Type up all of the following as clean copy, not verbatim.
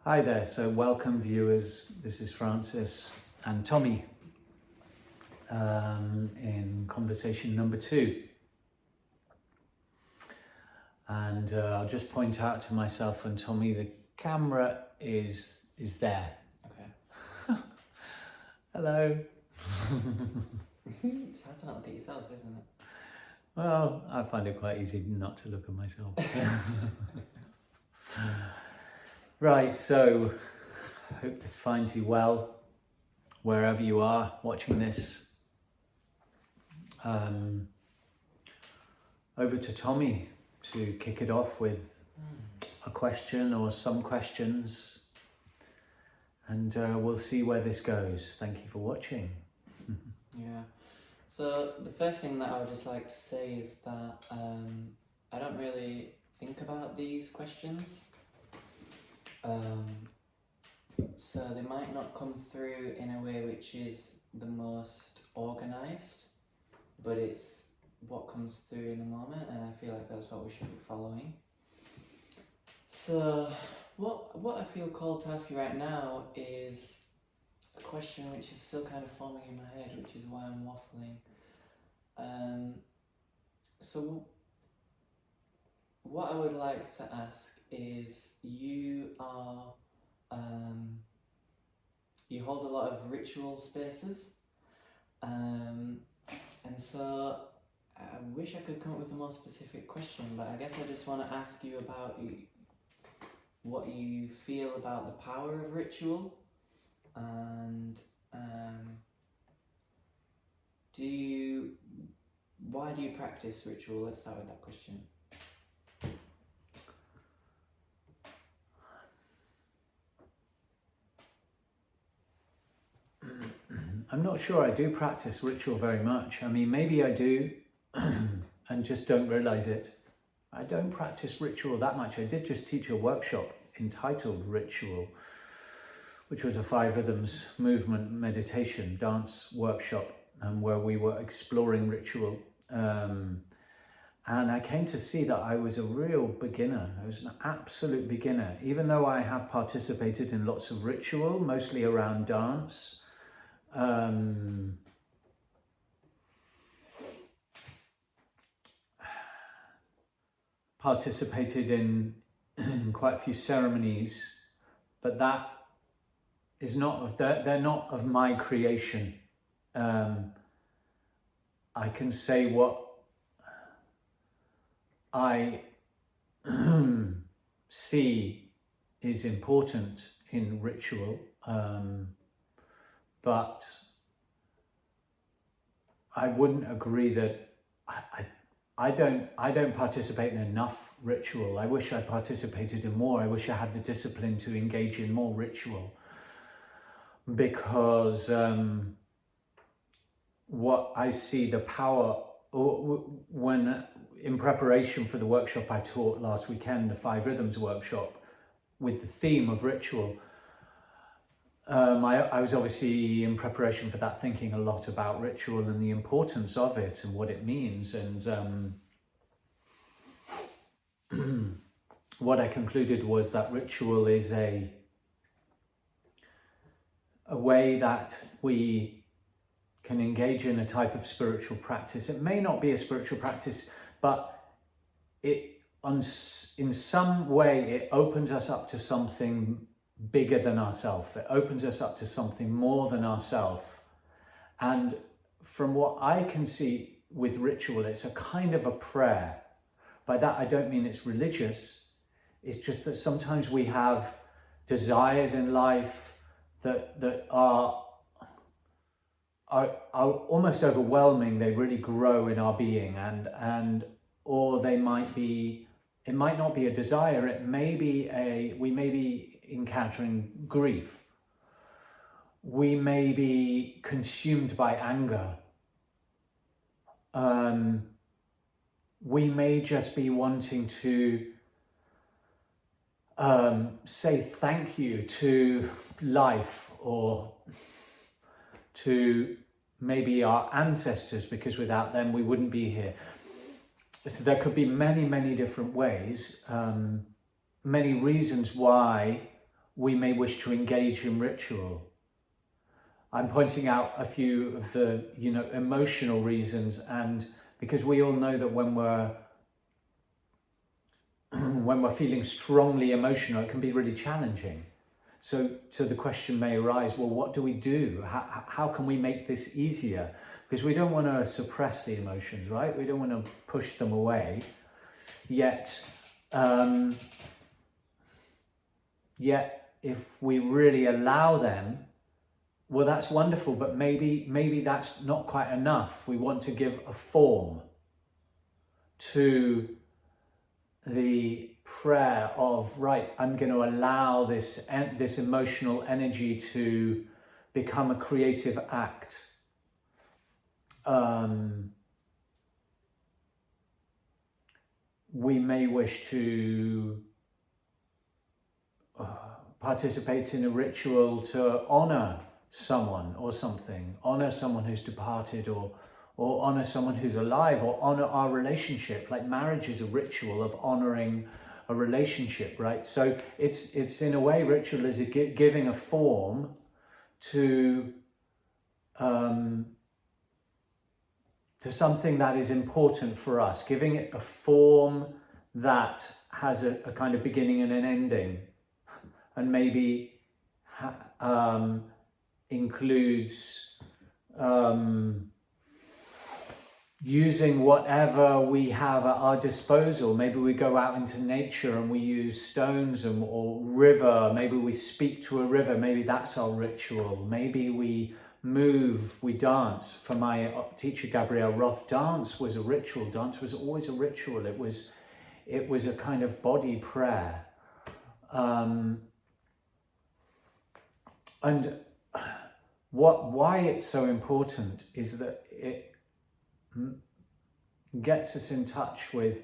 Hi there, so welcome viewers. This is Francis and Tommy in conversation number 2. And I'll just point out to myself and Tommy, the camera is there. Okay. Hello. It's hard to not look at yourself, isn't it? Well, I find it quite easy not to look at myself. Right, so I hope this finds you well, wherever you are watching this. Over to Tommy to kick it off with a question or some questions, and we'll see where this goes. Thank you for watching. Yeah. So the first thing that I would just like to say is that I don't really think about these questions. So they might not come through in a way which is the most organised, but it's what comes through in the moment, and I feel like that's what we should be following. So what I feel called to ask you right now is a question which is still kind of forming in my head, which is why I'm waffling. So what I would like to ask is, you hold a lot of ritual spaces, and so I wish I could come up with a more specific question, but I guess I just want to ask you about what you feel about the power of ritual, and why do you practice ritual? Let's start with that question. I'm not sure I do practice ritual very much. I mean, maybe I do and just don't realize it. I don't practice ritual that much. I did just teach a workshop entitled Ritual, which was a 5Rhythms movement meditation dance workshop, where we were exploring ritual. And I came to see that I was a real beginner. I was an absolute beginner. Even though I have participated in lots of ritual, mostly around dance, participated in quite a few ceremonies, but that is not of they're not of my creation. I can say what I see is important in ritual, but I wouldn't agree that I don't participate in enough ritual. I wish I participated in more. I wish I had the discipline to engage in more ritual, because what I see the power, when in preparation for the workshop I taught last weekend, the 5Rhythms workshop with the theme of ritual, I was obviously in preparation for that thinking a lot about ritual and the importance of it and what it means, and what I concluded was that ritual is a way that we can engage in a type of spiritual practice. It may not be a spiritual practice, but in some way it opens us up to something bigger than ourselves. It opens us up to something more than ourselves. And from what I can see with ritual, it's a kind of a prayer. By that I don't mean it's religious. It's just that sometimes we have desires in life that are almost overwhelming. They really grow in our being, and or it might not be a desire. It may be we may be encountering grief. We may be consumed by anger. We may just be wanting to say thank you to life, or to maybe our ancestors, because without them we wouldn't be here. So there could be many, many different ways, many reasons why we may wish to engage in ritual. I'm pointing out a few of the, emotional reasons, and because we all know that when we're feeling strongly emotional, it can be really challenging. So the question may arise, well, what do we do? How can we make this easier? Because we don't want to suppress the emotions, right? We don't want to push them away. Yet if we really allow them, well, that's wonderful, but maybe that's not quite enough. We want to give a form to the prayer of, right, I'm going to allow this emotional energy to become a creative act. We may wish to participate in a ritual to honor someone or something, honor someone who's departed, or honor someone who's alive, or honor our relationship. Like marriage is a ritual of honoring a relationship, right? So it's in a way, ritual is giving a form to something that is important for us, giving it a form that has a kind of beginning and an ending, and maybe includes using whatever we have at our disposal. Maybe we go out into nature and we use stones or river. Maybe we speak to a river. Maybe that's our ritual. Maybe we move, we dance. For my teacher Gabrielle Roth, dance was a ritual. Dance was always a ritual. It was a kind of body prayer. And why it's so important is that it gets us in touch with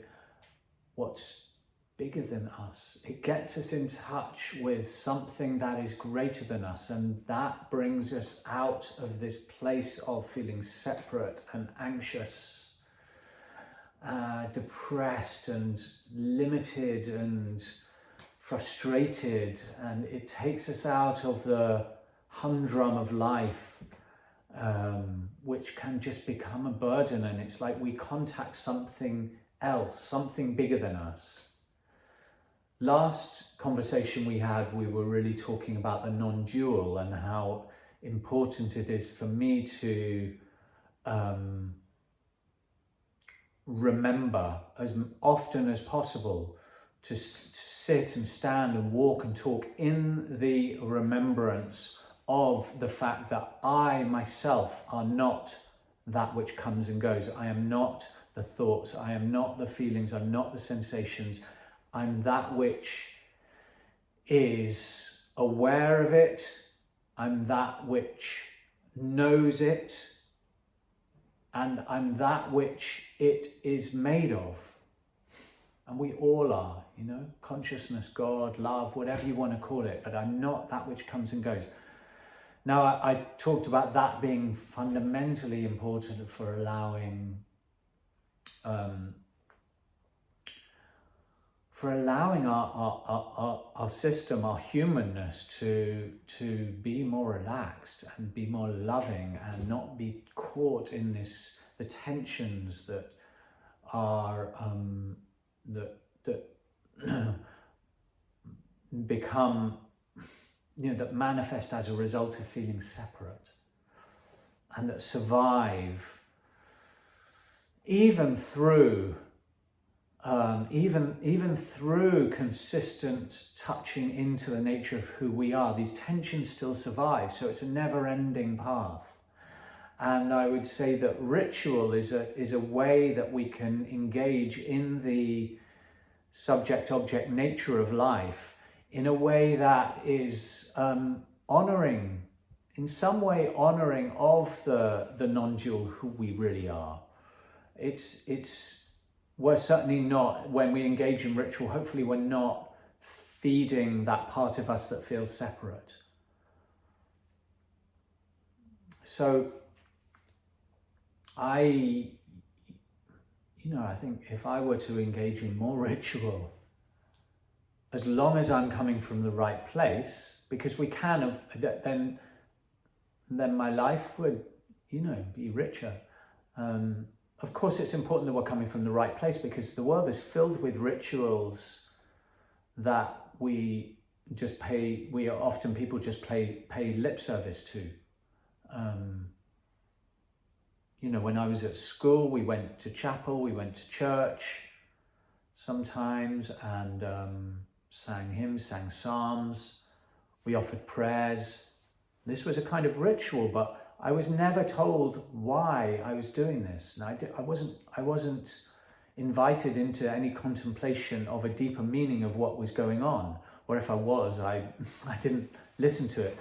what's bigger than us. It gets us in touch with something that is greater than us, and that brings us out of this place of feeling separate and anxious, depressed and limited and frustrated, and it takes us out of the humdrum of life, which can just become a burden. And it's like we contact something else, something bigger than us. Last conversation we had, we were really talking about the non-dual and how important it is for me to remember as often as possible to sit and stand and walk and talk in the remembrance of the fact that I myself are not that which comes and goes. I am not the thoughts, I am not the feelings, I'm not the sensations. I'm that which is aware of it, I'm that which knows it, and I'm that which it is made of. And we all are, consciousness, God, love, whatever you want to call it, but I'm not that which comes and goes. Now, I talked about that being fundamentally important for allowing our system, our humanness to be more relaxed and be more loving and not be caught in the tensions that are that become, that manifest as a result of feeling separate, and that survive even through consistent touching into the nature of who we are. These tensions still survive, so it's a never-ending path. And I would say that ritual is a way that we can engage in the subject-object nature of life in a way that is honouring, in some way honouring of the non-dual who we really are. We're certainly not, when we engage in ritual, hopefully we're not feeding that part of us that feels separate. So I think if I were to engage in more ritual, as long as I'm coming from the right place, because we can have, then my life would, be richer. Of course, it's important that we're coming from the right place, because the world is filled with rituals that people just pay lip service to. When I was at school, we went to chapel, we went to church sometimes, and sang hymns, sang psalms. We offered prayers. This was a kind of ritual, but I was never told why I was doing this. And I wasn't invited into any contemplation of a deeper meaning of what was going on. Or if I was, I didn't listen to it.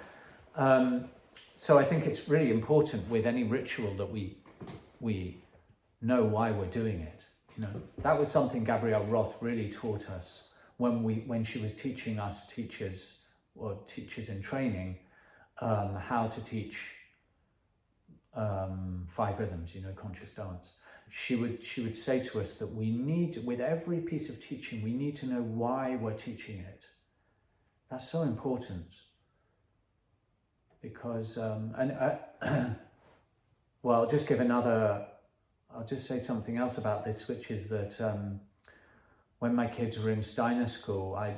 So I think it's really important with any ritual that we know why we're doing it. That was something Gabrielle Roth really taught us when she was teaching us teachers in training how to teach 5 rhythms, conscious dance. She would say to us that we need, with every piece of teaching, we need to know why we're teaching it. That's so important, because well, I'll just say something else about this, which is that when my kids were in Steiner school, I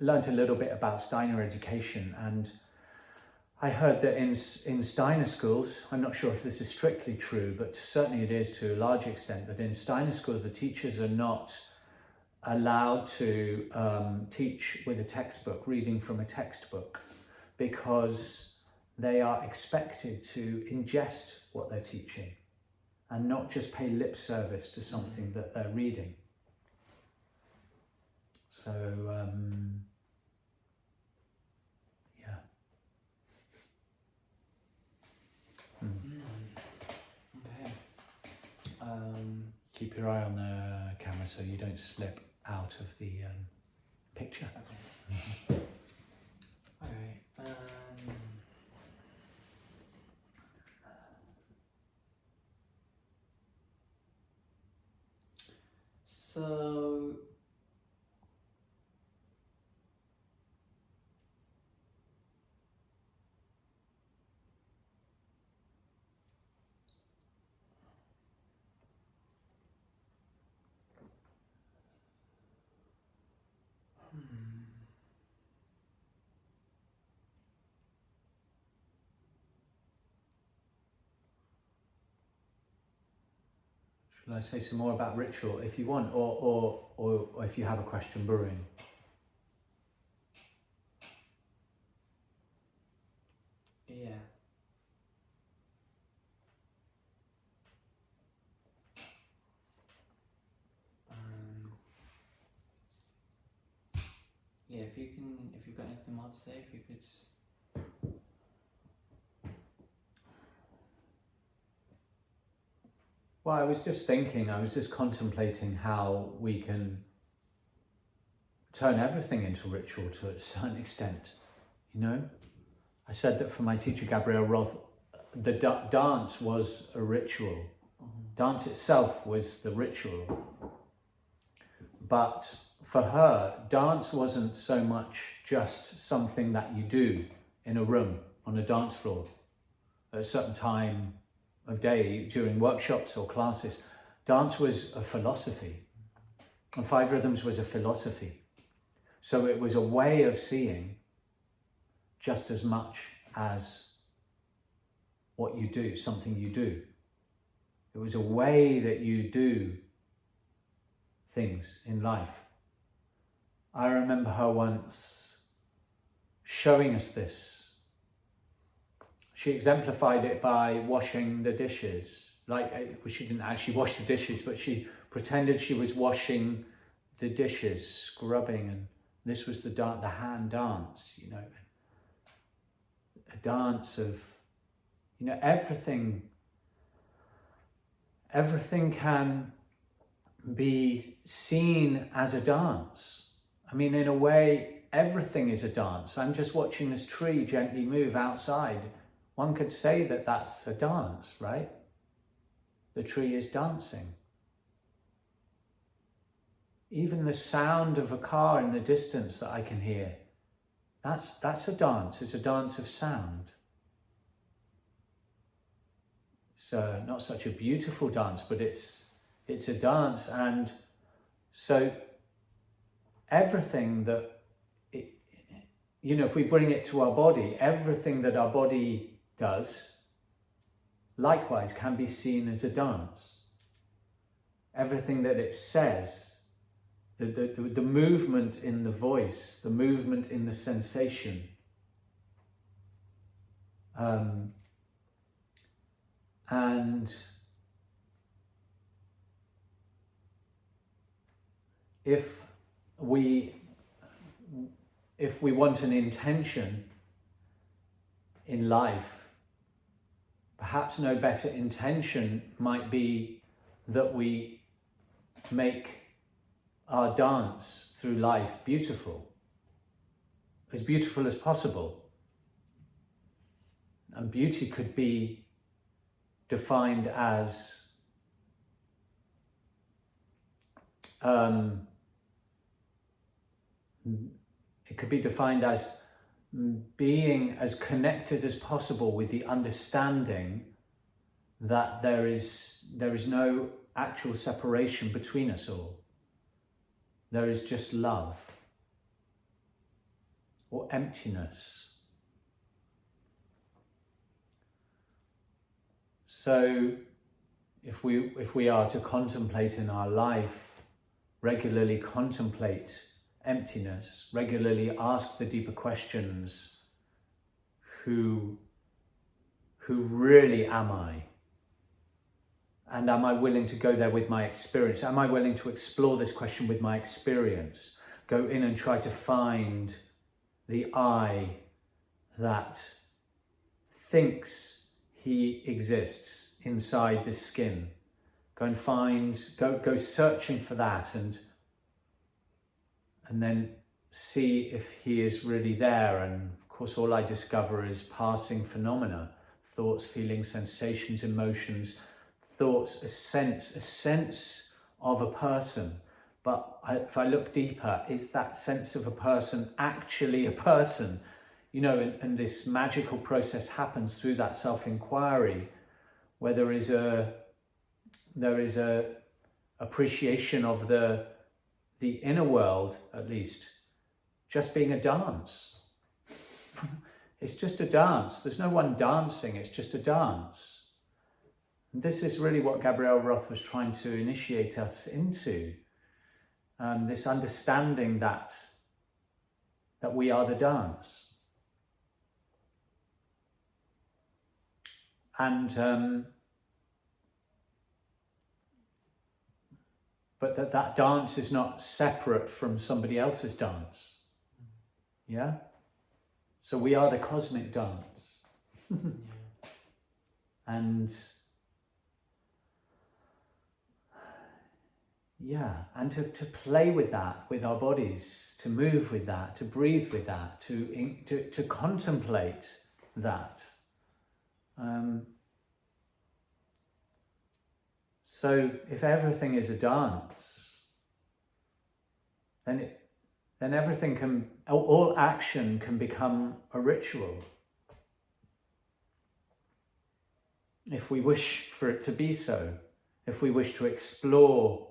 learned a little bit about Steiner education, and I heard that in Steiner schools, I'm not sure if this is strictly true, but certainly it is to a large extent, that in Steiner schools the teachers are not allowed to teach with a textbook, reading from a textbook, because they are expected to ingest what they're teaching and not just pay lip service to something that they're reading. So, yeah. Okay. Keep your eye on the camera so you don't slip out of the picture. Okay. All right. So Shall I say some more about ritual if you want, or if you have a question brewing? yeah. Yeah, if you've got anything more to say, if you could. Well, I was just contemplating how we can turn everything into ritual to a certain extent, I said that for my teacher, Gabrielle Roth, the dance was a ritual. Dance itself was the ritual. But for her, dance wasn't so much just something that you do in a room, on a dance floor, at a certain time of day, during workshops or classes. Dance was a philosophy, and 5 Rhythms was a philosophy. So it was a way of seeing just as much as what you do, something you do. It was a way that you do things in life. I remember her once showing us this. She exemplified it by washing the dishes. She didn't actually wash the dishes, but she pretended she was washing the dishes, scrubbing, and this was the hand dance, a dance of, everything can be seen as a dance. I mean, in a way, everything is a dance. I'm just watching this tree gently move outside. One could say that that's a dance, right? The tree is dancing. even the sound of a car in the distance that I can hear, that's a dance. It's a dance of sound. It's not such a beautiful dance, but it's a dance. And so everything that, if we bring it to our body, everything that our body does, likewise can be seen as a dance. Everything that it says, the movement in the voice, the movement in the sensation, and if we want an intention in life, perhaps no better intention might be that we make our dance through life beautiful as possible. And beauty could be defined as being as connected as possible with the understanding that there is no actual separation between us all. There is just love or emptiness. So if we are to contemplate in our life, regularly contemplate emptiness, regularly ask the deeper questions, who really am I? And am I willing to go there with my experience? Am I willing to explore this question with my experience? Go in and try to find the I that thinks he exists inside this skin. Go searching for that and then see if he is really there. And of course, all I discover is passing phenomena, thoughts, feelings, sensations, emotions, thoughts, a sense of a person. But if I look deeper, is that sense of a person actually a person? And this magical process happens through that self-inquiry, where there is a appreciation of the inner world, at least, just being a dance. It's just a dance. There's no one dancing, it's just a dance. And this is really what Gabrielle Roth was trying to initiate us into, this understanding that we are the dance. And but that dance is not separate from somebody else's dance. Yeah? So we are the cosmic dance. And to play with that, with our bodies, to move with that, to breathe with that, to contemplate that. So if everything is a dance, then everything all action can become a ritual. If we wish for it to be so, if we wish to explore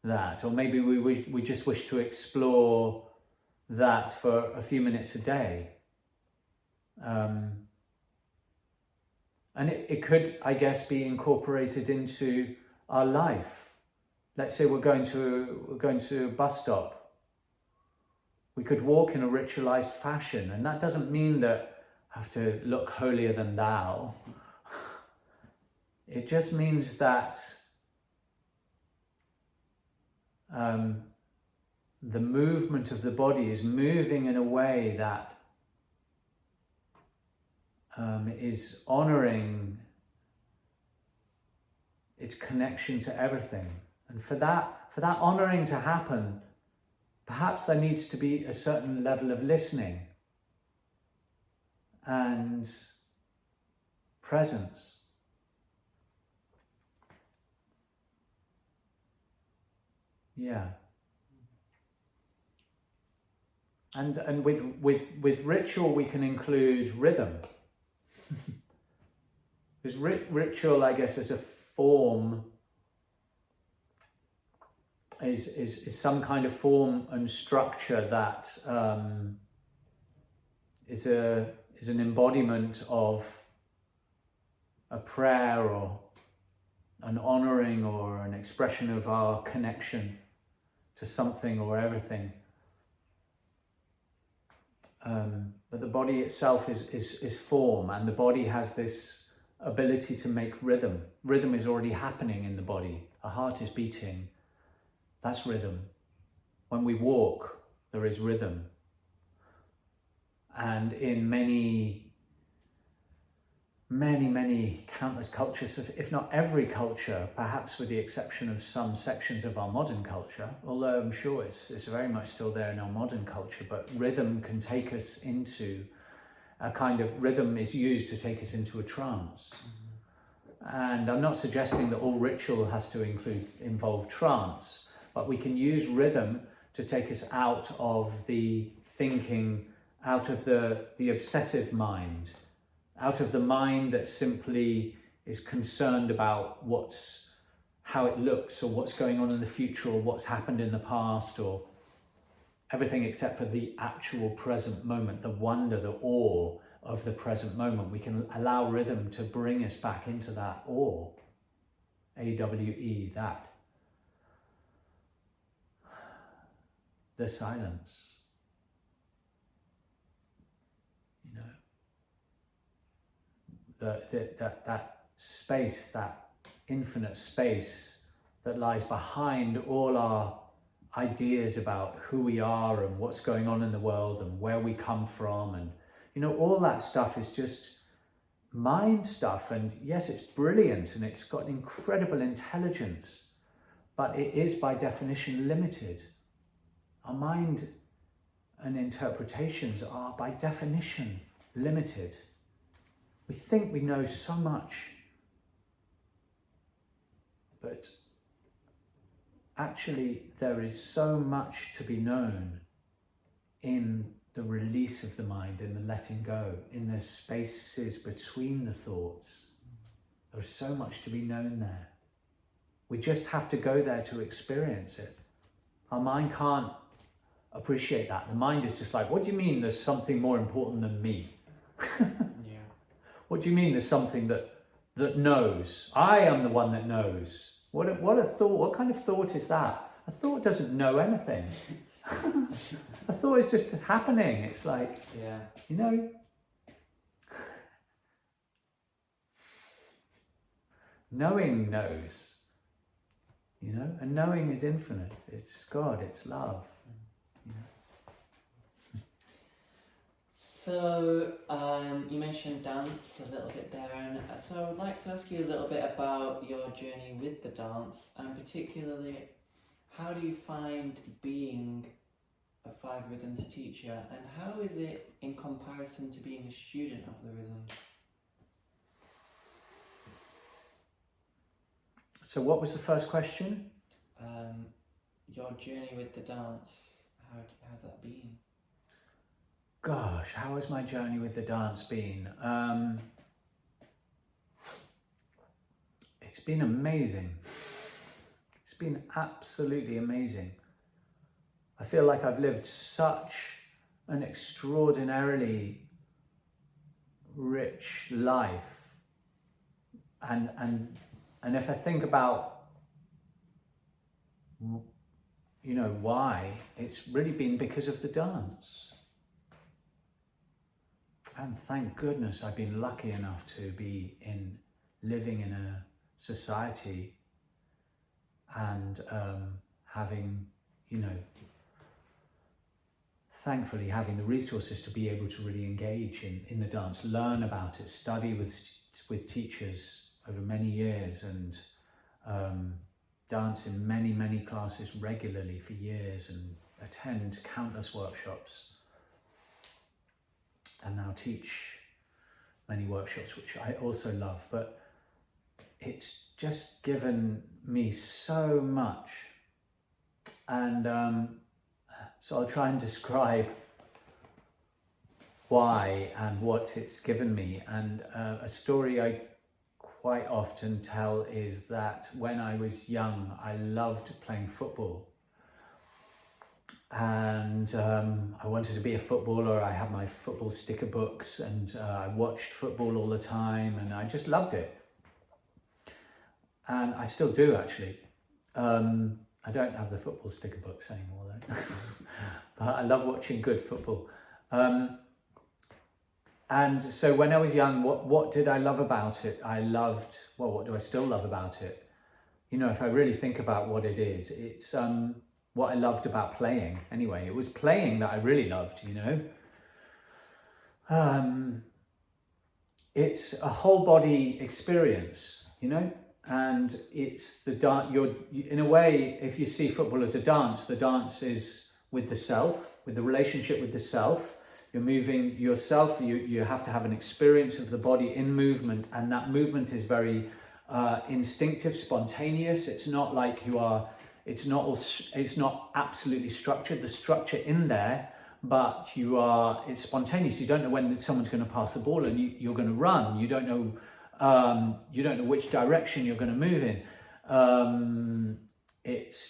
that, or maybe we just wish to explore that for a few minutes a day. And it could, I guess, be incorporated into our life. Let's say we're going to a bus stop. We could walk in a ritualized fashion, and that doesn't mean that I have to look holier than thou. It just means that the movement of the body is moving in a way that is honoring its connection to everything. And for that honoring to happen, perhaps there needs to be a certain level of listening and presence. Yeah. And with ritual we can include rhythm. Because ritual, I guess, as a form is some kind of form and structure that is an embodiment of a prayer or an honoring or an expression of our connection to something or everything. But the body itself is form, and the body has this ability to make rhythm. Rhythm is already happening in the body. Our heart is beating. That's rhythm. When we walk, there is rhythm. And in many countless cultures, if not every culture, perhaps with the exception of some sections of our modern culture, although I'm sure it's very much still there in our modern culture, but rhythm can take us into a kind of, rhythm is used to take us into a trance. And I'm not suggesting that all ritual has to involve trance, but we can use rhythm to take us out of the thinking, out of the obsessive mind, out of the mind that simply is concerned about how it looks or what's going on in the future or what's happened in the past or everything except for the actual present moment, the wonder, the awe of the present moment. We can allow rhythm to bring us back into that awe, A-W-E, that. The silence, you know. That space, that infinite space that lies behind all our ideas about who we are and what's going on in the world and where we come from, and all that stuff is just mind stuff. And yes, it's brilliant and it's got incredible intelligence, but it is by definition limited. Our mind and interpretations are by definition limited. We think we know so much, but actually there is so much to be known in the release of the mind, in the letting go, in the spaces between the thoughts. There's so much to be known there. We just have to go there to experience it. Our mind can't appreciate that. The mind is just like, what do you mean there's something more important than me? What do you mean there's something that knows? I am the one that knows. What a thought, what kind of thought is that? A thought doesn't know anything. A thought is just happening. It's like, knowing knows, and knowing is infinite. It's God, it's love. So, you mentioned dance a little bit there, and so I would like to ask you a little bit about your journey with the dance, and particularly, how do you find being a 5Rhythms teacher, and how is it in comparison to being a student of the rhythms? So what was the first question? Your journey with the dance, how's that been? Gosh, how has my journey with the dance been? It's been amazing. It's been absolutely amazing. I feel like I've lived such an extraordinarily rich life. And if I think about, why, it's really been because of the dance. And thank goodness I've been lucky enough to be living in a society and having, thankfully having the resources to be able to really engage in the dance, learn about it, study with teachers over many years, and dance in many classes regularly for years, and attend countless workshops. And now teach many workshops, which I also love, but it's just given me so much. And so I'll try and describe why and what it's given me. And a story I quite often tell is that when I was young, I loved playing football. And I wanted to be a footballer. I had my football sticker books, and I watched football all the time, and I just loved it. And I still do, actually. I don't have the football sticker books anymore, though. But I love watching good football. And so when I was young, what did I love about it? I loved, well, what do I still love about it? You know, if I really think about what it is, it's what I loved about playing. Anyway, it was playing that I really loved, you know. It's a whole body experience, you know, and it's the dance. In a way, if you see football as a dance, the dance is with the self, with the relationship with the self. You're moving yourself. You have to have an experience of the body in movement, and that movement is very instinctive, spontaneous. It's not like you are. It's not absolutely structured. The structure in there, but it's spontaneous. You don't know when someone's going to pass the ball, and you're going to run. You don't know which direction you're going to move in.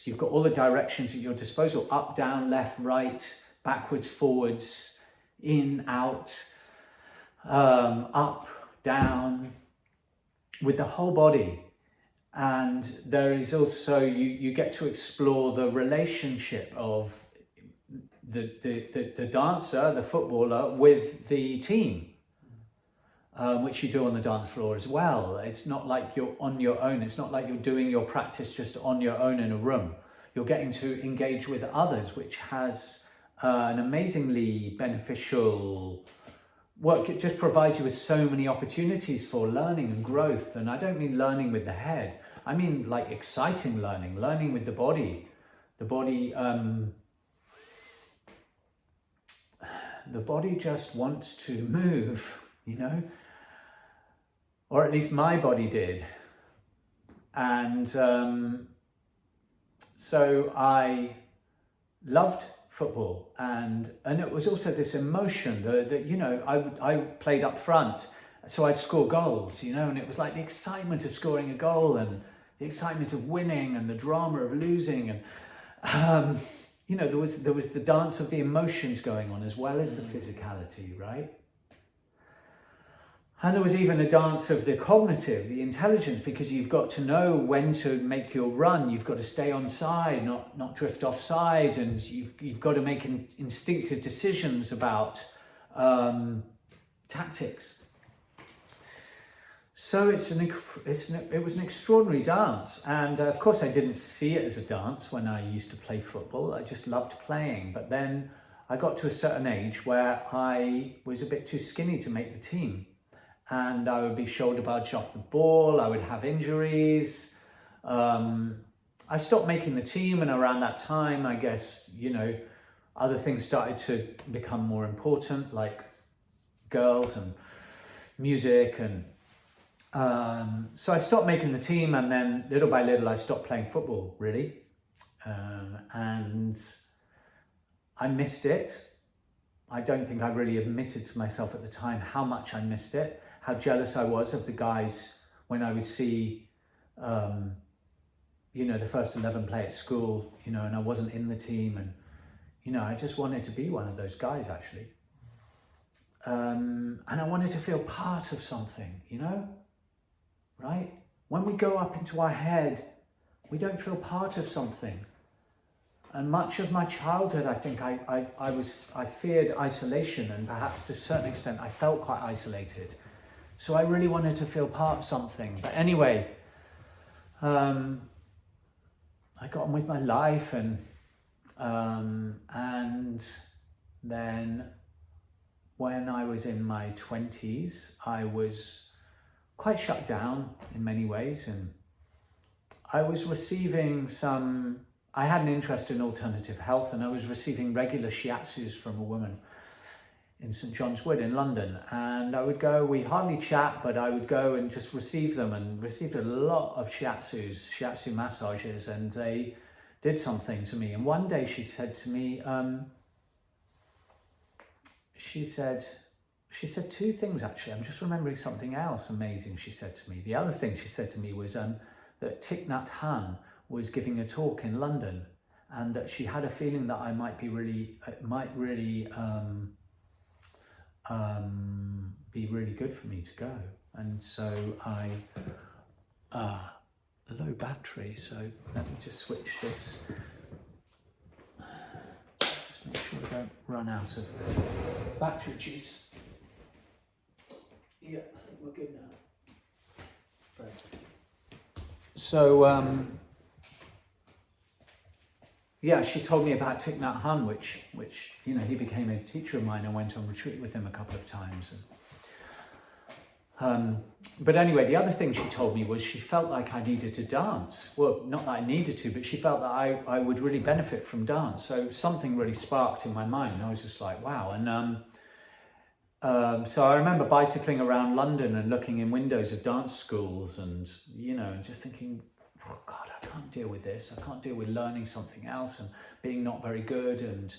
You've got all the directions at your disposal: up, down, left, right, backwards, forwards, in, out, up, down, with the whole body. And there is also, you get to explore the relationship of the dancer, the footballer, with the team, which you do on the dance floor as well. It's not like you're on your own. It's not like you're doing your practice just on your own in a room. You're getting to engage with others, which has an amazingly beneficial work. It just provides you with so many opportunities for learning and growth. And I don't mean learning with the head. I mean like exciting learning with the body. The body just wants to move, you know, or at least my body did. And so I loved football, and it was also this emotion that you know, I played up front, so I'd score goals, you know, and it was like the excitement of scoring a goal and the excitement of winning and the drama of losing, and you know, there was the dance of the emotions going on as well as the physicality, right? And there was even a dance of the cognitive, the intelligence, because you've got to know when to make your run. You've got to stay on side, not drift off side, and you've got to make instinctive decisions about tactics. So it was an extraordinary dance, and of course I didn't see it as a dance when I used to play football. I just loved playing, but then I got to a certain age where I was a bit too skinny to make the team. And I would be shoulder barged off the ball, I would have injuries. I stopped making the team, and around that time, I guess, you know, other things started to become more important, like girls and music. And so I stopped making the team, and then little by little, I stopped playing football, really. And I missed it. I don't think I really admitted to myself at the time how much I missed it. How jealous I was of the guys when I would see, you know, the first 11 play at school, you know, and I wasn't in the team. And, you know, I just wanted to be one of those guys, actually. And I wanted to feel part of something, you know, right? When we go up into our head, we don't feel part of something. And much of my childhood, I think I feared isolation, and perhaps to a certain extent, I felt quite isolated. So I really wanted to feel part of something. But anyway, I got on with my life, and then when I was in my 20s, I was quite shut down in many ways, and I was receiving I had an interest in alternative health, and I was receiving regular shiatsus from a woman in St John's Wood in London. And I would go, we hardly chat, but I would go and just receive them, and received a lot of shiatsu massages, and they did something to me. And one day she said to me, she said two things actually. I'm just remembering something else amazing she said to me. The other thing she said to me was that Thich Nhat Hanh was giving a talk in London, and that she had a feeling that it might really be really good for me to go. And so low battery, so let me just switch this. Just make sure I don't run out of battery juice. Yeah, I think we're good now. Right. So, yeah, she told me about Thich Nhat Hanh, which he became a teacher of mine. I went on retreat with him a couple of times. But anyway, the other thing she told me was she felt like I needed to dance. Well, not that I needed to, but she felt that I would really benefit from dance. So something really sparked in my mind. I was just like, wow. And so I remember bicycling around London and looking in windows of dance schools and, just thinking, oh God, I can't deal with this. I can't deal with learning something else and being not very good. And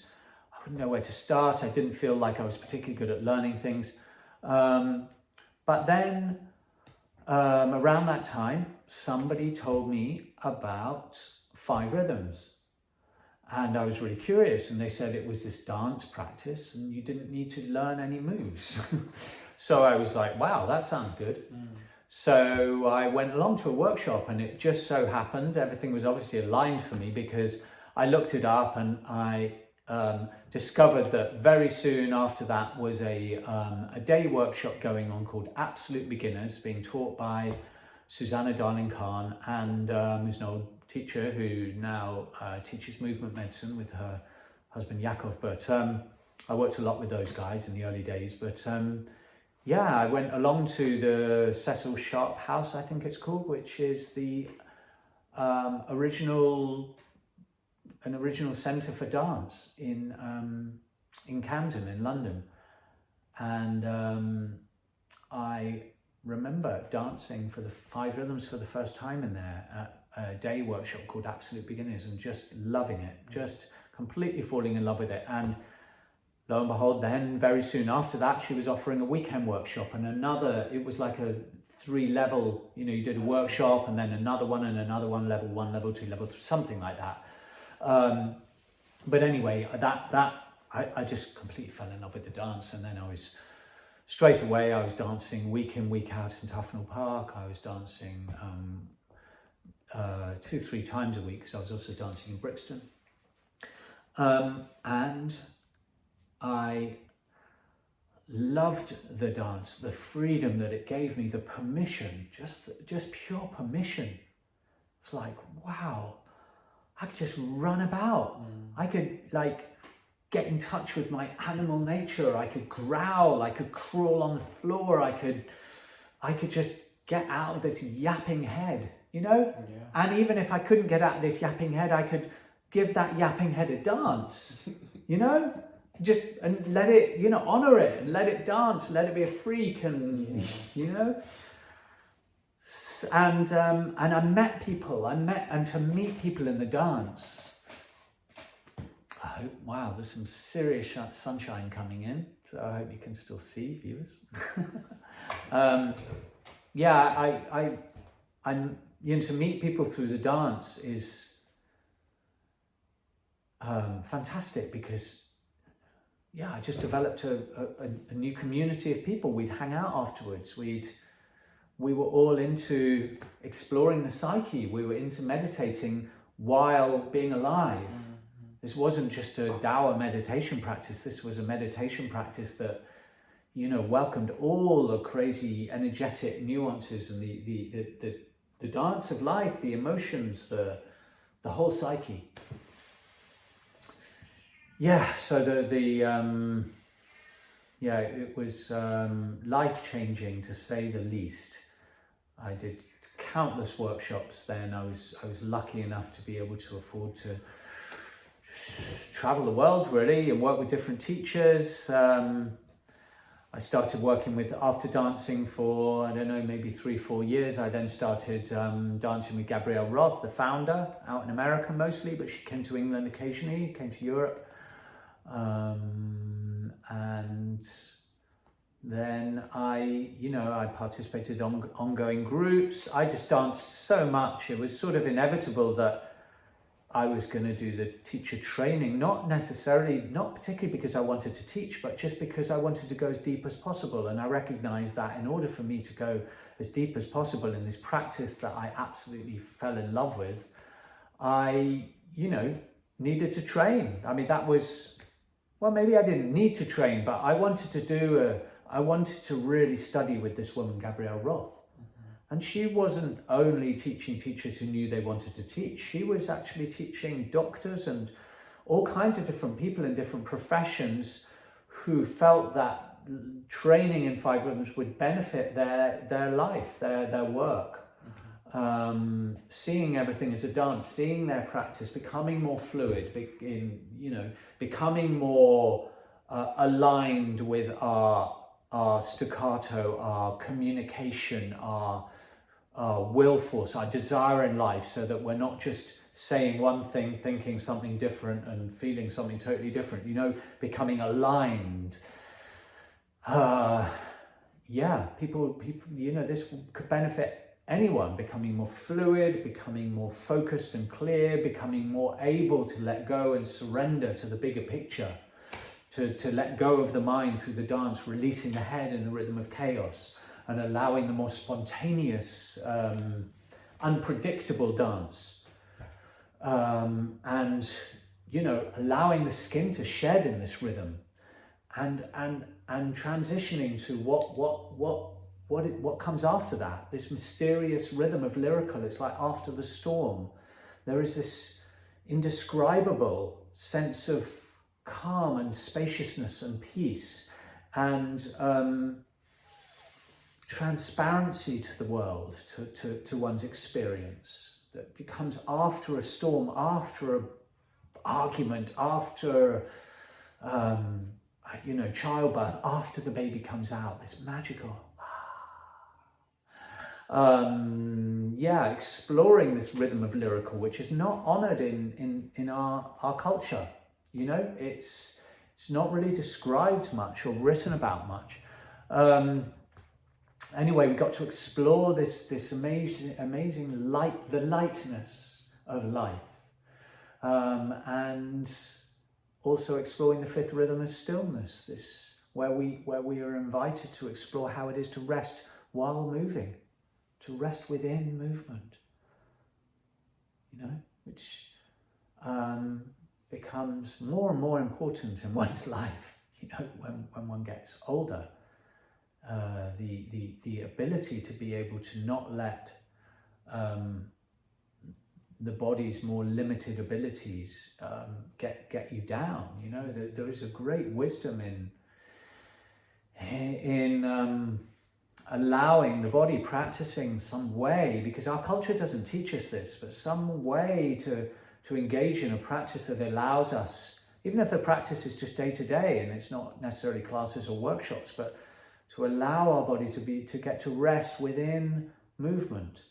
I wouldn't know where to start. I didn't feel like I was particularly good at learning things. But then around that time, somebody told me about 5Rhythms. And I was really curious, and they said it was this dance practice and you didn't need to learn any moves. So I was like, wow, that sounds good. So I went along to a workshop, and it just so happened, everything was obviously aligned for me, because I looked it up and I discovered that very soon after that was a day workshop going on called Absolute Beginners, being taught by Susanna Darling-Kahn, and who's an old teacher who now teaches movement medicine with her husband Yakov. But I worked a lot with those guys in the early days. But yeah, I went along to the Cecil Sharp House, I think it's called, which is the original centre for dance in Camden in London. And I remember dancing for the 5Rhythms for the first time in there at a day workshop called Absolute Beginners, and just loving it, just completely falling in love with it. And lo and behold, then very soon after that, she was offering a weekend workshop, and it was like a 3-level, you did a workshop and then another one, level 1, level 2, level 3, something like that. But anyway, I just completely fell in love with the dance, and then straight away I was dancing week in, week out in Tufnell Park. I was dancing 2-3 times a week, because I was also dancing in Brixton. And I loved the dance, the freedom that it gave me, the permission, just pure permission. It's like, wow, I could just run about. I could get in touch with my animal nature. I could growl, I could crawl on the floor, I could just get out of this yapping head, Yeah. And even if I couldn't get out of this yapping head, I could give that yapping head a dance, just, and let it, honor it and let it dance, let it be a freak, and, And I met people, and to meet people in the dance, I hope, wow, there's some serious sunshine coming in, so I hope you can still see, viewers. Yeah, I'm to meet people through the dance is fantastic, because yeah, I just developed a new community of people. We'd hang out afterwards. We were all into exploring the psyche. We were into meditating while being alive. This wasn't just a Dawa meditation practice. This was a meditation practice that, welcomed all the crazy energetic nuances and the dance of life, the emotions, the whole psyche. Yeah, so it was life-changing, to say the least. I did countless workshops then. I was lucky enough to be able to afford to travel the world, really, and work with different teachers. I started working after dancing for, maybe 3-4 years, I then started dancing with Gabrielle Roth, the founder, out in America mostly, but she came to England occasionally, came to Europe. And Then I participated in ongoing groups. I just danced so much. It was sort of inevitable that I was going to do the teacher training, not particularly because I wanted to teach, but just because I wanted to go as deep as possible. And I recognized that in order for me to go as deep as possible in this practice that I absolutely fell in love with, I, needed to train. I mean, maybe I didn't need to train, but I wanted to really study with this woman, Gabrielle Roth. And she wasn't only teaching teachers who knew they wanted to teach, she was actually teaching doctors and all kinds of different people in different professions who felt that training in 5 Rhythms would benefit their life, their work. Seeing everything as a dance, seeing their practice, becoming more fluid, becoming more aligned with our staccato, our communication, our will force, our desire in life, so that we're not just saying one thing, thinking something different and feeling something totally different, becoming aligned. People, this could benefit anyone, becoming more fluid, becoming more focused and clear, becoming more able to let go and surrender to the bigger picture, to let go of the mind through the dance, releasing the head in the rhythm of chaos and allowing the more spontaneous, unpredictable dance. And allowing the skin to shed in this rhythm and transitioning to what comes after that, this mysterious rhythm of lyrical. It's like after the storm, there is this indescribable sense of calm and spaciousness and peace and transparency to the world, to one's experience, that becomes after a storm, after an argument, after childbirth, after the baby comes out, this magical exploring this rhythm of lyrical, which is not honored in our culture. It's not really described much or written about much. Anyway, we got to explore this amazing light, the lightness of life, and also exploring the 5th rhythm of stillness. This where we are invited to explore how it is to rest while moving, to rest within movement. Which becomes more and more important in one's life. When one gets older. The ability to be able to not let the body's more limited abilities get you down. There is a great wisdom in allowing the body, practicing some way, because our culture doesn't teach us this, but some way to engage in a practice that allows us, even if the practice is just day to day and it's not necessarily classes or workshops, but to allow our body to get to rest within movement.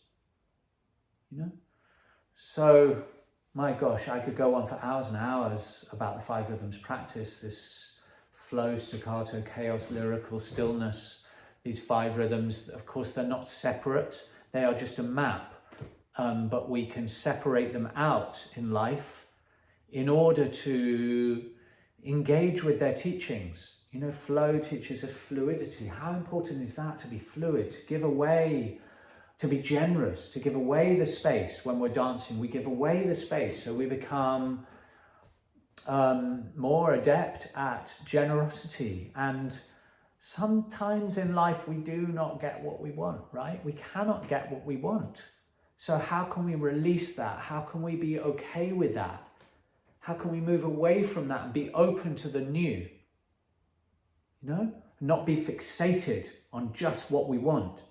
So, my gosh, I could go on for hours and hours about the 5 Rhythms practice, this flow, staccato, chaos, lyrical, stillness, these 5 rhythms. Of course, they're not separate. They are just a map, but we can separate them out in life in order to engage with their teachings. Flow teaches us fluidity. How important is that, to be fluid, to give away, to be generous, to give away the space when we're dancing. We give away the space, so we become more adept at generosity. And sometimes in life we do not get what we want, right? We cannot get what we want. So how can we release that? How can we be okay with that? How can we move away from that and be open to the new? Not be fixated on just what we want.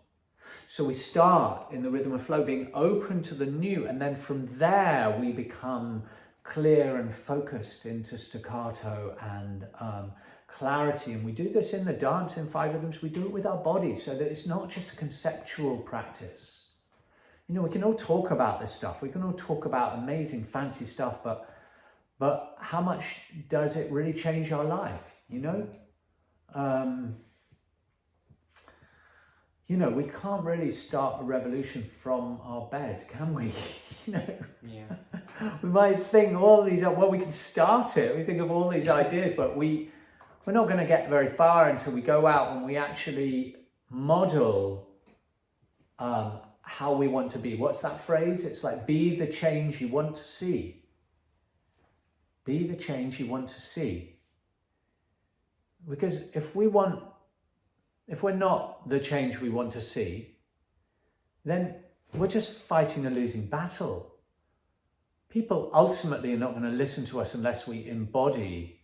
So we start in the rhythm of flow, being open to the new, and then from there we become clear and focused into staccato and clarity. And we do this in the dance in 5 Rhythms. We do it with our body, so that it's not just a conceptual practice. We can all talk about this stuff. We can all talk about amazing, fancy stuff, but how much does it really change our life? you know, we can't really start a revolution from our bed, can we? You know, Yeah. we might think all these, well, we can start it. We think of all these ideas, but we're not going to get very far until we go out and we actually model how we want to be. What's that phrase? It's like, be the change you want to see. Be the change you want to see. Because if we're not the change we want to see, then we're just fighting a losing battle. People ultimately are not going to listen to us unless we embody,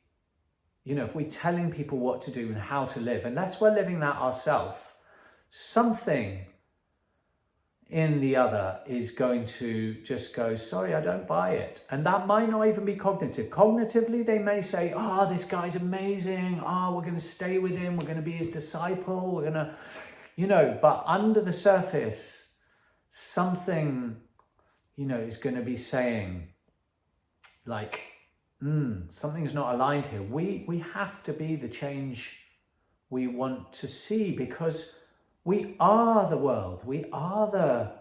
you know, if we're telling people what to do and how to live, unless we're living that ourselves, something in the other is going to just go, sorry, I don't buy it. And that might not even be cognitive. Cognitively, they may say, oh, this guy's amazing. Oh, we're going to stay with him. We're going to be his disciple. We're going to, you know, but under the surface, something, you know, is going to be saying like, something's not aligned here. We have to be the change we want to see, because we are the world. We are the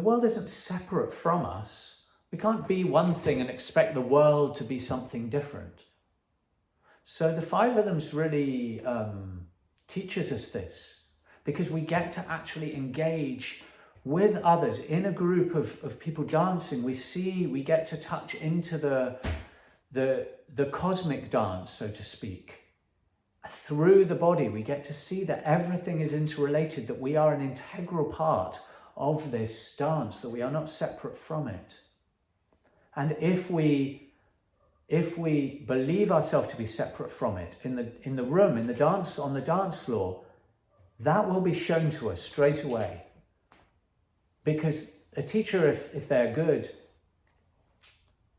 world isn't separate from us. We can't be one thing and expect the world to be something different. So the 5 Rhythms really teaches us this, because we get to actually engage with others in a group of people dancing. We get to touch into the cosmic dance, so to speak. Through the body, we get to see that everything is interrelated, that we are an integral part of this dance, that we are not separate from it. And if we believe ourselves to be separate from it in the room, in the dance, on the dance floor, that will be shown to us straight away. Because a teacher, if they're good,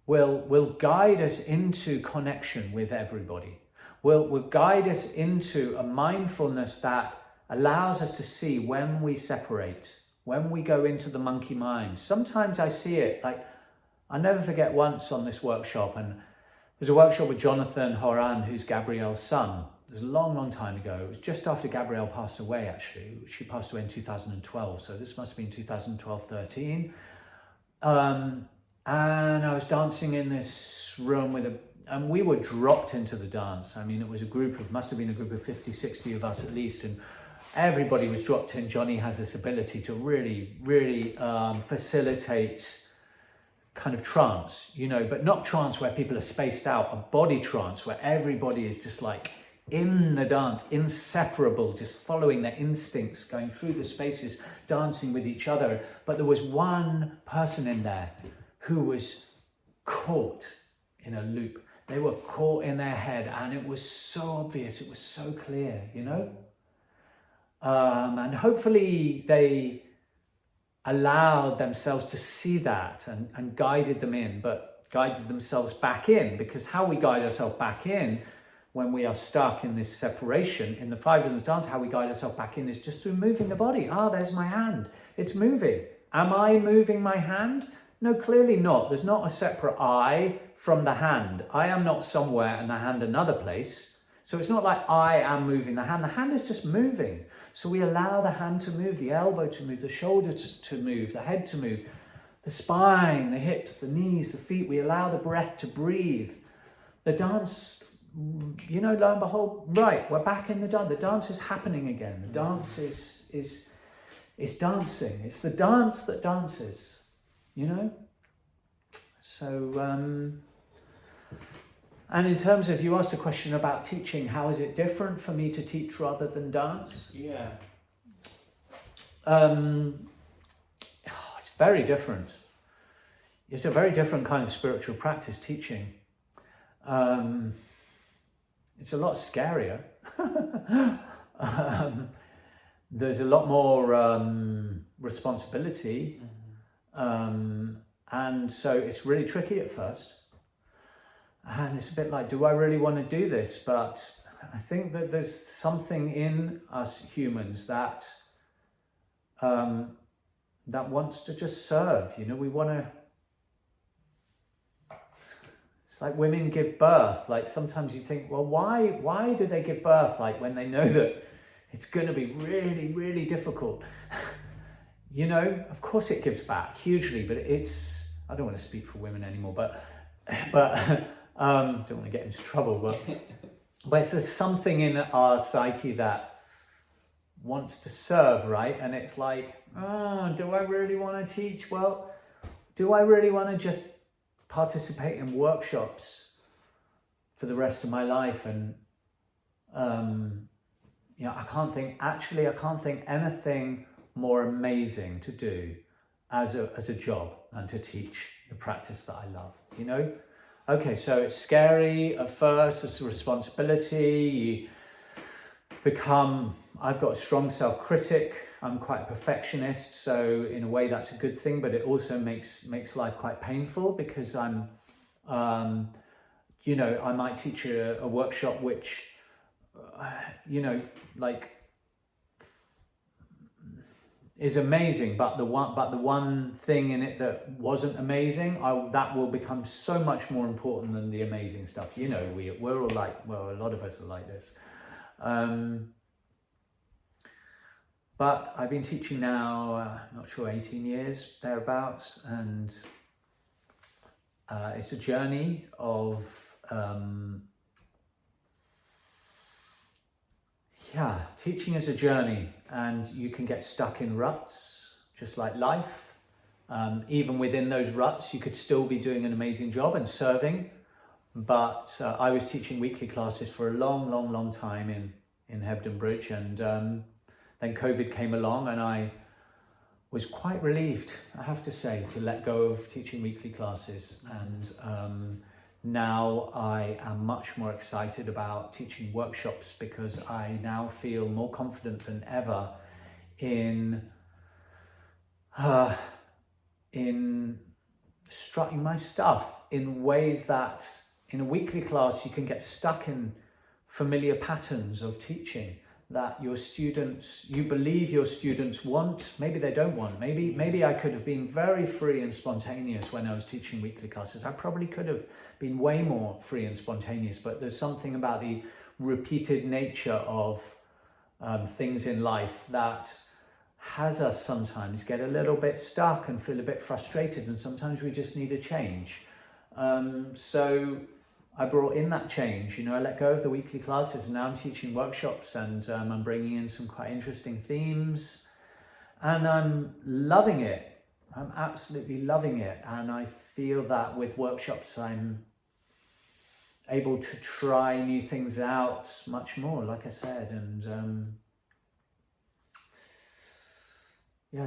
will guide us into connection with everybody. Will guide us into a mindfulness that allows us to see when we separate, when we go into the monkey mind. Sometimes I see it, like, I'll never forget once on this workshop, and it was a workshop with Jonathan Horan, who's Gabrielle's son. It was a long, long time ago. It was just after Gabrielle passed away, actually. She passed away in 2012, so this must have been 2012-13. And I was dancing in this room and we were dropped into the dance. I mean, it was must have been a group of 50, 60 of us at least, and everybody was dropped in. Johnny has this ability to really, really facilitate kind of trance, you know, but not trance where people are spaced out, a body trance where everybody is just like in the dance, inseparable, just following their instincts, going through the spaces, dancing with each other. But there was one person in there who was caught in a loop. They were caught in their head, and it was so obvious, it was so clear, you know? And hopefully they allowed themselves to see that and guided themselves back in, because how we guide ourselves back in when we are stuck in this separation, in the 5 Rhythms dance, how we guide ourselves back in is just through moving the body. There's my hand, it's moving. Am I moving my hand? No, clearly not. There's not a separate I from the hand. I am not somewhere and the hand another place. So it's not like I am moving the hand. The hand is just moving. So we allow the hand to move, the elbow to move, the shoulders to move, the head to move, the spine, the hips, the knees, the feet. We allow the breath to breathe. The dance, you know, lo and behold, right, we're back in the dance. The dance is happening again. The dance is dancing. It's the dance that dances, you know? So, and in terms of, you asked a question about teaching, how is it different for me to teach rather than dance? Yeah. It's very different. It's a very different kind of spiritual practice, teaching. It's a lot scarier. There's a lot more responsibility. And so it's really tricky at first. And it's a bit like, do I really want to do this? But I think that there's something in us humans that wants to just serve. You know, we want to. It's like women give birth. Like sometimes you think, well, why do they give birth? Like when they know that, it's going to be really, really difficult. You know, of course it gives back hugely, but I don't want to speak for women anymore, but don't want to get into trouble, but there's something in our psyche that wants to serve, right? And it's like, oh, do I really want to teach? Well, do I really want to just participate in workshops for the rest of my life? And you know, I can't think anything more amazing to do as a job than to teach the practice that I love, you know? Okay, so it's scary at first, it's a responsibility, I've got a strong self-critic, I'm quite a perfectionist, so in a way that's a good thing, but it also makes life quite painful because I'm, you know, I might teach a workshop which, you know, like, is amazing, but the one thing in it that wasn't amazing, that will become so much more important than the amazing stuff. You know, we're all like, well, a lot of us are like this. But I've been teaching now, not sure, 18 years, thereabouts, and it's a journey of, teaching is a journey, and you can get stuck in ruts, just like life. Even within those ruts, you could still be doing an amazing job and serving. But I was teaching weekly classes for a long time in Hebden Bridge, and then COVID came along, and I was quite relieved, I have to say, to let go of teaching weekly classes. And now I am much more excited about teaching workshops because I now feel more confident than ever in strutting my stuff in ways that in a weekly class you can get stuck in familiar patterns of teaching that you believe your students want, maybe they don't want. Maybe I could have been very free and spontaneous when I was teaching weekly classes. I probably could have been way more free and spontaneous, but there's something about the repeated nature of things in life that has us sometimes get a little bit stuck and feel a bit frustrated, and sometimes we just need a change. So I brought in that change, you know, I let go of the weekly classes, and now I'm teaching workshops, and I'm bringing in some quite interesting themes, and I'm loving it. I'm absolutely loving it. And I feel that with workshops, I'm able to try new things out much more, like I said. And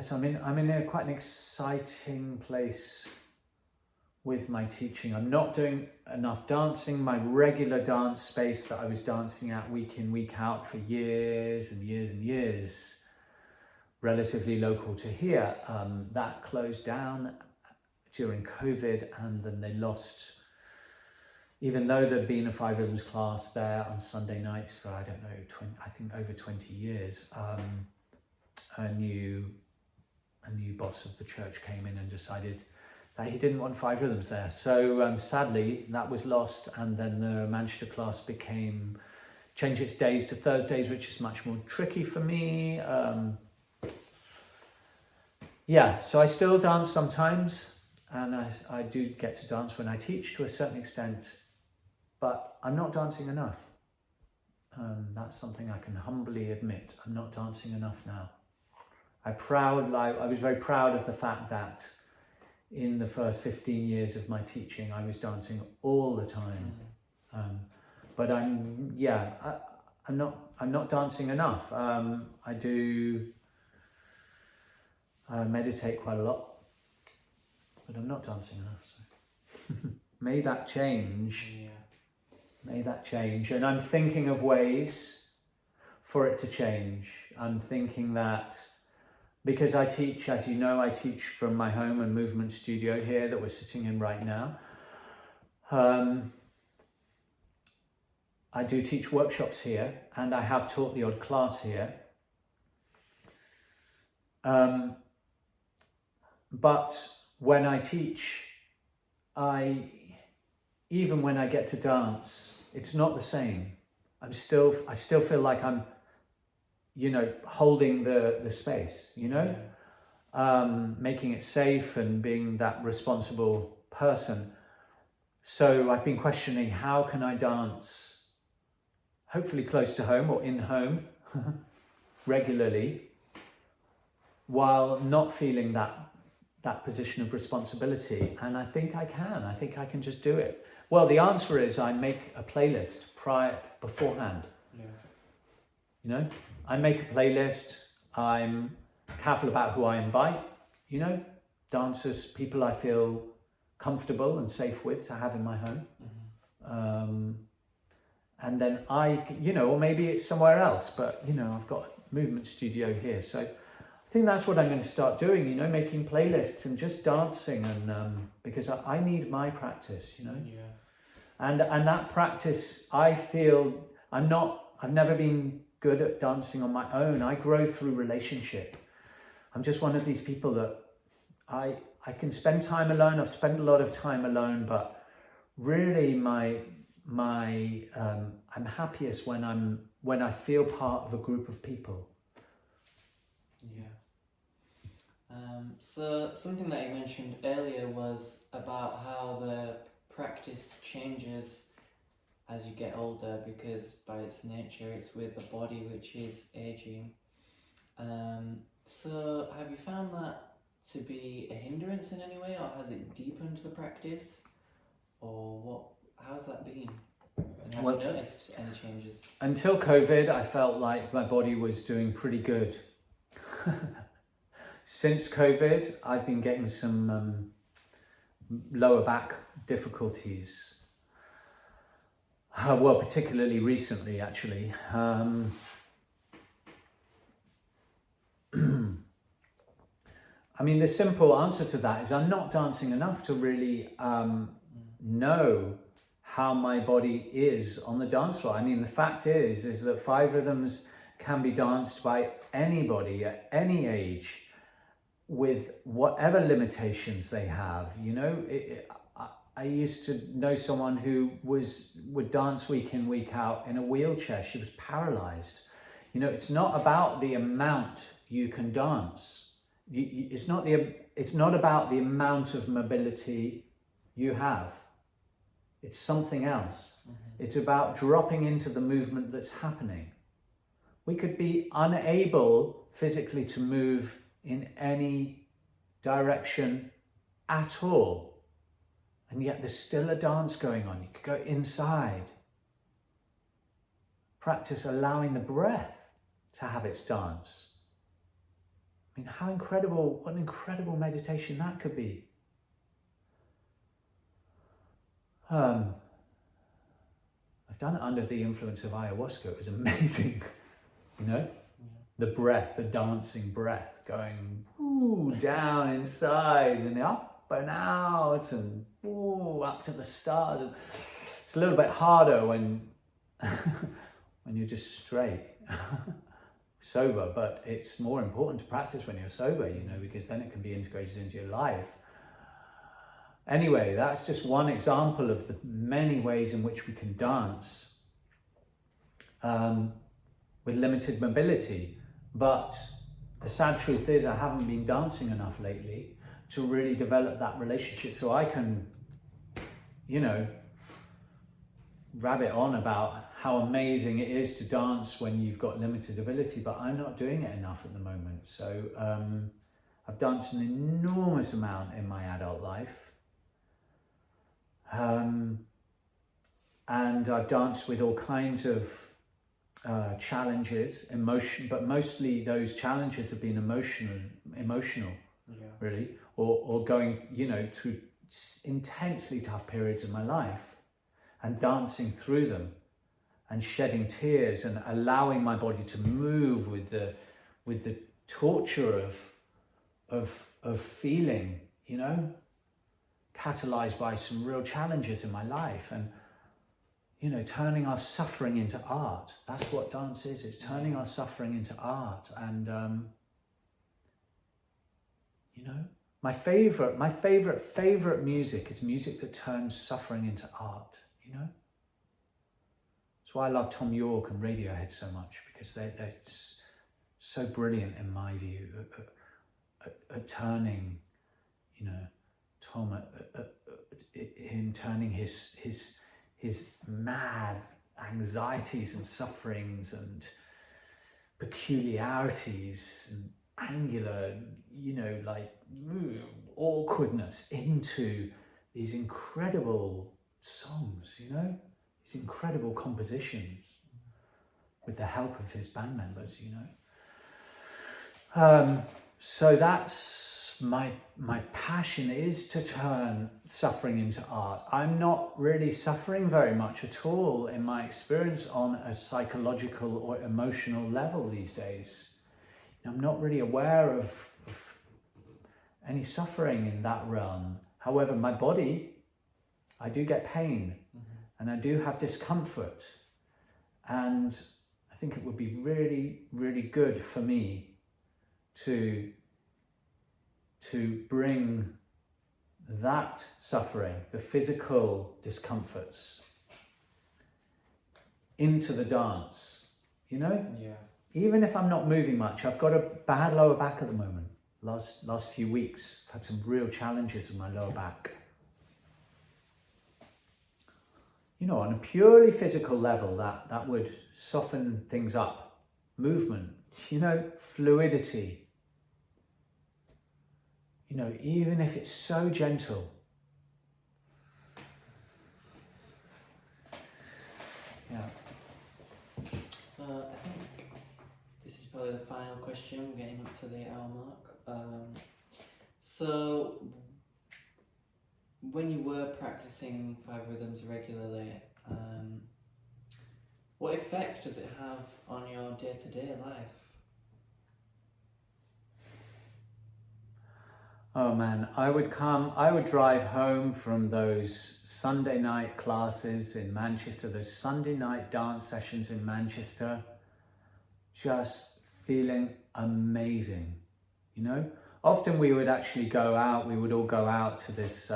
so I'm in quite an exciting place with my teaching. I'm not doing enough dancing. My regular dance space that I was dancing at week in, week out for years and years and years, relatively local to here, that closed down during COVID, and then they lost, even though there'd been a 5Rhythms class there on Sunday nights for, I don't know, I think over 20 years, a new boss of the church came in and decided that he didn't want 5Rhythms there. So sadly, that was lost, and then the Manchester class changed its days to Thursdays, which is much more tricky for me. So I still dance sometimes, and I do get to dance when I teach to a certain extent, but I'm not dancing enough. That's something I can humbly admit. I'm not dancing enough now. I was very proud of the fact that in the first 15 years of my teaching, I was dancing all the time. But I'm not dancing enough. I do meditate quite a lot, but I'm not dancing enough. So. May that change. Yeah. May that change. And I'm thinking of ways for it to change. I'm thinking that, because I teach, as you know, I teach from my home and movement studio here that we're sitting in right now. I do teach workshops here, and I have taught the odd class here. But when I teach, even when I get to dance, it's not the same. I still feel like I'm, holding the space, making it safe and being that responsible person. So I've been questioning, how can I dance, hopefully close to home or in home, regularly, while not feeling that position of responsibility. And I think I can just do it. Well, the answer is I make a playlist beforehand. Yeah. I make a playlist. I'm careful about who I invite, dancers, people I feel comfortable and safe with to have in my home. Mm-hmm. And then or maybe it's somewhere else, but I've got a movement studio here. So I think that's what I'm going to start doing, making playlists and just dancing, and because I need my practice, Yeah. And that practice, I feel I've never been good at dancing on my own. I grow through relationship. I'm just one of these people that I can spend time alone. I've spent a lot of time alone, but really I'm happiest when I feel part of a group of people. Yeah. So something that you mentioned earlier was about how the practice changes as you get older, because by its nature it's with a body which is aging. So have you found that to be a hindrance in any way, or has it deepened the practice, or how's that been? And have you noticed any changes? Until COVID, I felt like my body was doing pretty good. Since COVID, I've been getting some lower back difficulties. Well, particularly recently, actually. I mean, the simple answer to that is I'm not dancing enough to really know how my body is on the dance floor. I mean, the fact is that 5Rhythms can be danced by anybody at any age with whatever limitations they have. I used to know someone who would dance week in, week out in a wheelchair. She was paralyzed. It's not about the amount you can dance. It's not about the amount of mobility you have. It's something else. Mm-hmm. It's about dropping into the movement that's happening. We could be unable physically to move in any direction at all, and yet there's still a dance going on. You could go inside. Practice allowing the breath to have its dance. I mean, what an incredible meditation that could be. I've done it under the influence of ayahuasca. It was amazing, the breath, the dancing breath going down inside and up and out and up to the stars. And it's a little bit harder when you're just straight. Sober, but it's more important to practice when you're sober, because then it can be integrated into your life. Anyway, that's just one example of the many ways in which we can dance with limited mobility. But the sad truth is I haven't been dancing enough lately to really develop that relationship. So I can, rabbit on about how amazing it is to dance when you've got limited ability, but I'm not doing it enough at the moment. So I've danced an enormous amount in my adult life. And I've danced with all kinds of challenges, but mostly those challenges have been emotional, really, or going, through intensely tough periods of my life and dancing through them and shedding tears and allowing my body to move with the torture of feeling, catalyzed by some real challenges in my life, and turning our suffering into art. That's what dance is. It's turning our suffering into art. And my favorite music is music that turns suffering into art. That's why I love Tom York and Radiohead so much, because so brilliant in my view at turning, you know, Tom, him turning his mad anxieties and sufferings and peculiarities and angular, you know, like awkwardness into these incredible songs, you know, these incredible compositions with the help of his band members, you know. So that's my passion, is to turn suffering into art. I'm not really suffering very much at all in my experience on a psychological or emotional level these days. I'm not really aware of any suffering in that realm. However, my body, I do get pain, and I do have discomfort, and I think it would be really, really good for me to bring that suffering, the physical discomforts, into the dance, you know? Yeah. Even if I'm not moving much. I've got a bad lower back at the moment. Last few weeks, I've had some real challenges with my lower back. You know, on a purely physical level, that would soften things up. Movement, you know, fluidity. You know, even if it's so gentle. Yeah. So I think this is probably the final question. We're getting up to the hour mark. So when you were practicing 5Rhythms regularly, what effect does it have on your day-to-day life? Oh man, I would drive home from those Sunday night classes in Manchester, those Sunday night dance sessions in Manchester, just feeling amazing, you know? Often we would actually we would all go out to this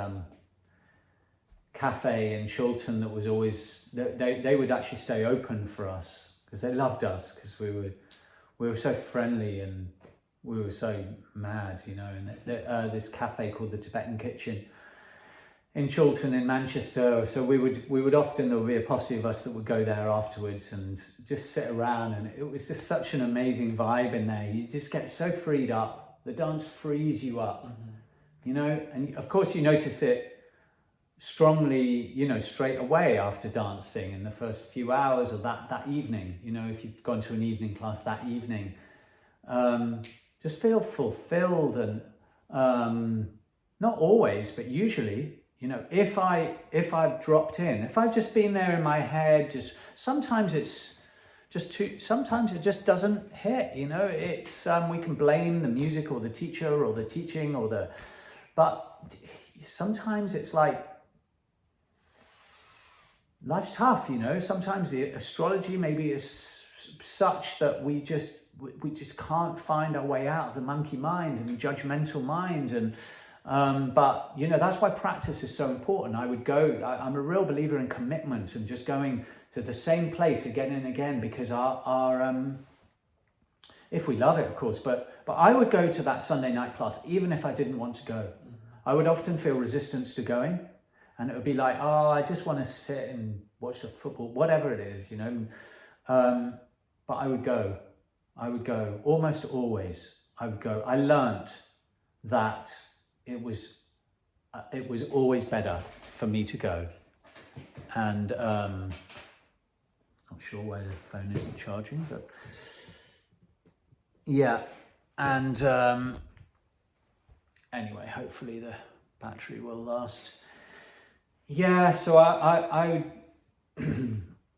cafe in Chiltern that was always, they would actually stay open for us because they loved us, because we were so friendly and we were so mad, you know. And this cafe called the Tibetan Kitchen in Chiltern in Manchester. So we would often, there would be a posse of us that would go there afterwards and just sit around, and it was just such an amazing vibe in there. You just get so freed up. The dance frees you up, you know. And of course you notice it strongly, you know, straight away after dancing in the first few hours of that evening, you know, if you've gone to an evening class that evening. Just feel fulfilled, and not always, but usually, you know, if I've dropped in, if I've just been there in my head, sometimes it just doesn't hit, you know. It's we can blame the music or the teacher or the teaching but sometimes it's like life's tough, you know. Sometimes the astrology maybe is such that we just can't find our way out of the monkey mind and the judgmental mind, and but you know, that's why practice is so important. I'm a real believer in commitment and just going to the same place again and again, because our if we love it, of course, but I would go to that Sunday night class even if I didn't want to go. I would often feel resistance to going, and it would be like, oh, I just want to sit and watch the football, whatever it is, you know. But I would go almost always. I would go. I learnt that it was always better for me to go. And not sure why the phone isn't charging, but yeah. And anyway, hopefully the battery will last. Yeah, so I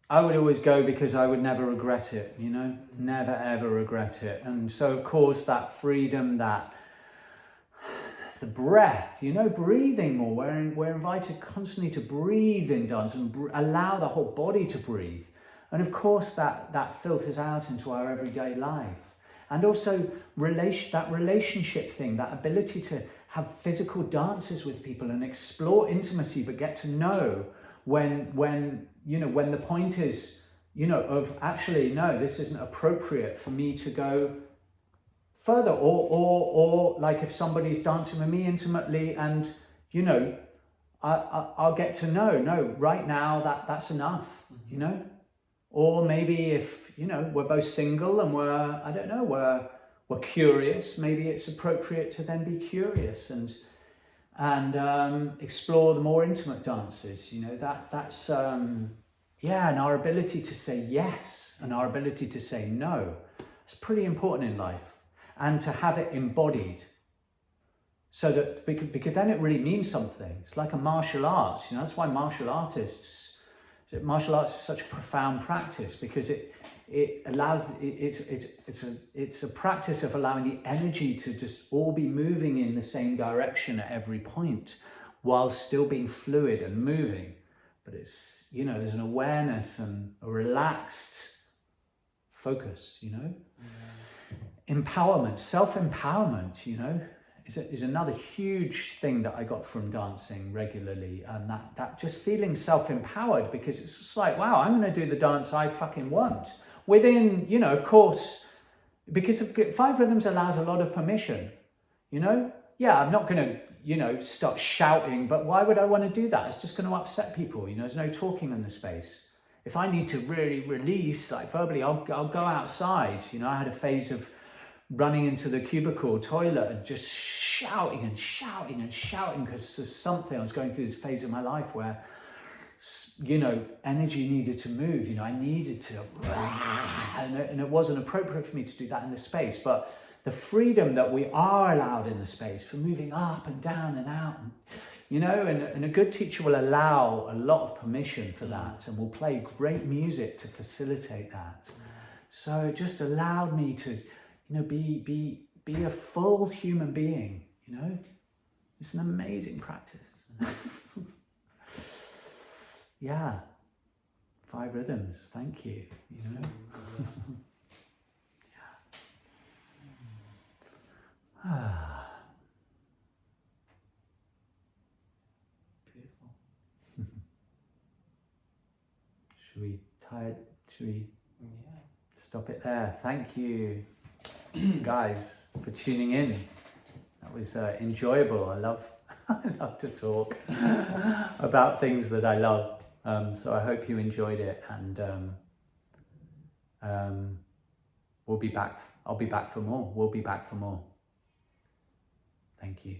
I would always go because I would never regret it, you know, never ever regret it. And so of course that freedom, that the breath, you know, breathing more. We're invited constantly to breathe in dance and allow the whole body to breathe. And of course that filters out into our everyday life. And also that relationship thing, that ability to have physical dances with people and explore intimacy, but get to know when you know, when the point is, you know, of actually, no, this isn't appropriate for me to go further, or like if somebody's dancing with me intimately, and you know, I'll get to know, no, right now that's enough, you know. Or maybe if, you know, we're both single and we're, I don't know, we're curious, maybe it's appropriate to then be curious and explore the more intimate dances, you know. That's yeah, and our ability to say yes and our ability to say no, it's pretty important in life, and to have it embodied, so that because then it really means something. It's like a martial arts, you know. That's why martial arts is such a profound practice, because it allows it's a practice of allowing the energy to just all be moving in the same direction at every point, while still being fluid and moving. But it's, you know, there's an awareness and a relaxed focus, you know. Empowerment, self-empowerment, you know, is another huge thing that I got from dancing regularly, and that just feeling self-empowered, because it's just like, wow, I'm going to do the dance I fucking want within, you know, of course, because 5Rhythms allows a lot of permission, you know. Yeah, I'm not going to, you know, start shouting, but why would I want to do that? It's just going to upset people, you know. There's no talking in the space. If I need to really release, like verbally, I'll go outside, you know. I had a phase of running into the cubicle toilet and just shouting and shouting and shouting, because of something. I was going through this phase of my life where, you know, energy needed to move, you know. I needed to, and it wasn't appropriate for me to do that in the space. But the freedom that we are allowed in the space for moving up and down and out, and, you know, and a good teacher will allow a lot of permission for that, and will play great music to facilitate that. So it just allowed me to, you know, be a full human being, you know. It's an amazing practice. Yeah, 5Rhythms, thank you, you know. Ah. Beautiful. Should we Yeah. stop it there? Thank you, guys, for tuning in. That was enjoyable. I love to talk about things that I love. So I hope you enjoyed it, and we'll be back. I'll be back for more. We'll be back for more. Thank you.